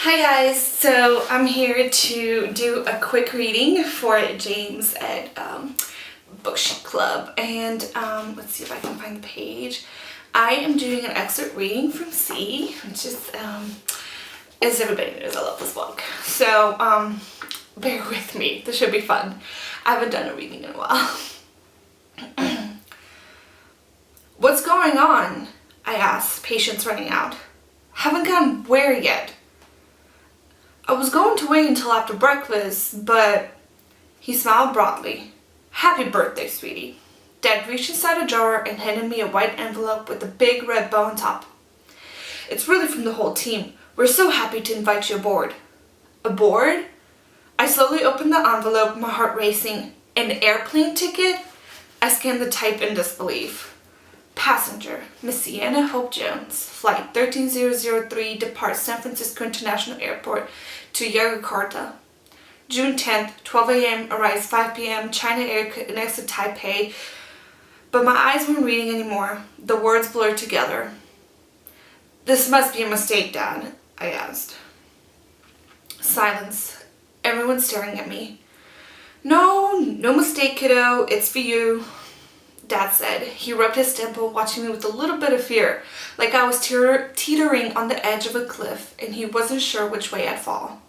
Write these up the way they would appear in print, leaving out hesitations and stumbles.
Hi guys, so I'm here to do a quick reading for James at Bookshelf Club, and let's see if I can find the page. I am doing an excerpt reading from C, which is, as everybody knows, I love this book. So bear with me, this should be fun. I haven't done a reading in a while. What's going on? I asked, patience running out. Haven't gone where yet? I was going to wait until after breakfast, but he smiled broadly. Happy birthday, sweetie. Dad reached inside a drawer and handed me a white envelope with a big red bow on top. It's really from the whole team. We're so happy to invite you aboard. Aboard? I slowly opened the envelope, my heart racing. An airplane ticket? I scanned the type in disbelief. Passenger, Miss Sienna Hope Jones, flight 13003, departs San Francisco International Airport to Yogyakarta. June 10th, 12 a.m., arrives 5 p.m., China Air connects to Taipei. But my eyes weren't reading anymore. The words blurred together. This must be a mistake, Dad, I asked. Silence. Everyone staring at me. No mistake, kiddo. It's for you. Dad said. He rubbed his temple, watching me with a little bit of fear, like I was teetering on the edge of a cliff and he wasn't sure which way I'd fall.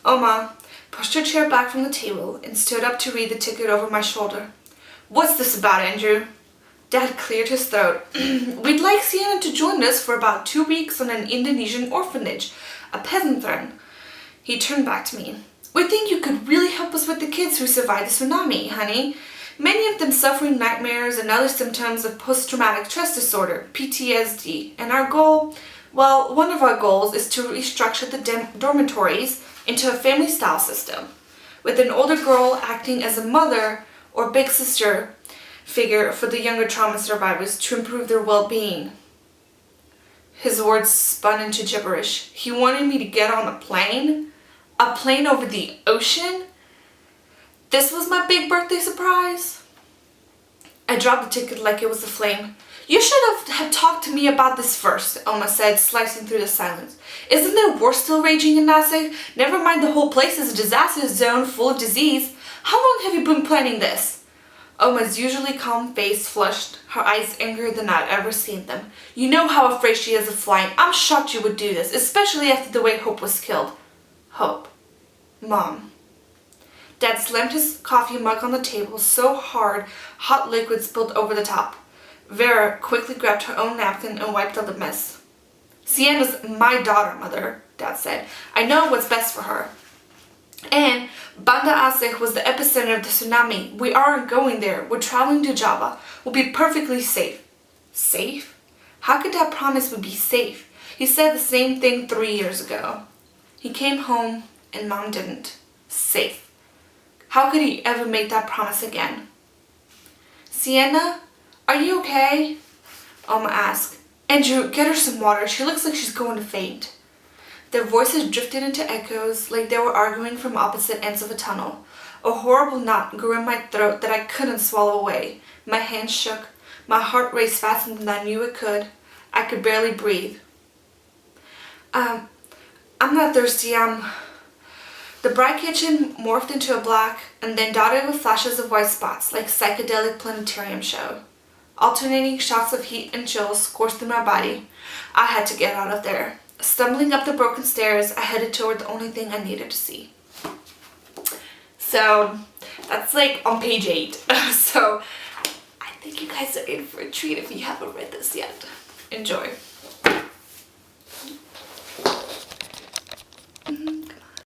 Oma pushed her chair back from the table and stood up to read the ticket over my shoulder. What's this about, Andrew? Dad cleared his throat. We'd like Sienna to join us for about 2 weeks on an Indonesian orphanage, a peasant run. He turned back to me. We think you could really help us with the kids who survived the tsunami, honey. Many of them suffering nightmares and other symptoms of post-traumatic stress disorder, PTSD, and our goal, well, one of our goals is to restructure the dormitories into a family-style system, with an older girl acting as a mother or big sister figure for the younger trauma survivors to improve their well-being. His words spun into gibberish. He wanted me to get on a plane over the ocean? This was my big birthday surprise. I dropped the ticket like it was a flame. You should have talked to me about this first, Oma said, slicing through the silence. Isn't there war still raging in Nasik? Never mind the whole place is a disaster zone full of disease. How long have you been planning this? Oma's usually calm face flushed, her eyes angrier than I'd ever seen them. You know how afraid she is of flying. I'm shocked you would do this, especially after the way Hope was killed. Hope. Mom. Dad slammed his coffee mug on the table so hard, hot liquid spilled over the top. Vera quickly grabbed her own napkin and wiped out the mess. Sienna's my daughter, Mother, Dad said. I know what's best for her. And Banda Aceh was the epicenter of the tsunami. We aren't going there. We're traveling to Java. We'll be perfectly safe. Safe? How could Dad promise we'd be safe? He said the same thing 3 years ago. He came home and Mom didn't. Safe. How could he ever make that promise again? Sienna, are you okay? Oma asked. Andrew, get her some water. She looks like she's going to faint. Their voices drifted into echoes like they were arguing from opposite ends of a tunnel. A horrible knot grew in my throat that I couldn't swallow away. My hands shook. My heart raced faster than I knew it could. I could barely breathe. I'm not thirsty. The bright kitchen morphed into a black and then dotted with flashes of white spots like psychedelic planetarium show. Alternating shots of heat and chills coursed through my body. I had to get out of there. Stumbling up the broken stairs, I headed toward the only thing I needed to see. So that's like on page 8. So I think you guys are in for a treat if you haven't read this yet. Enjoy.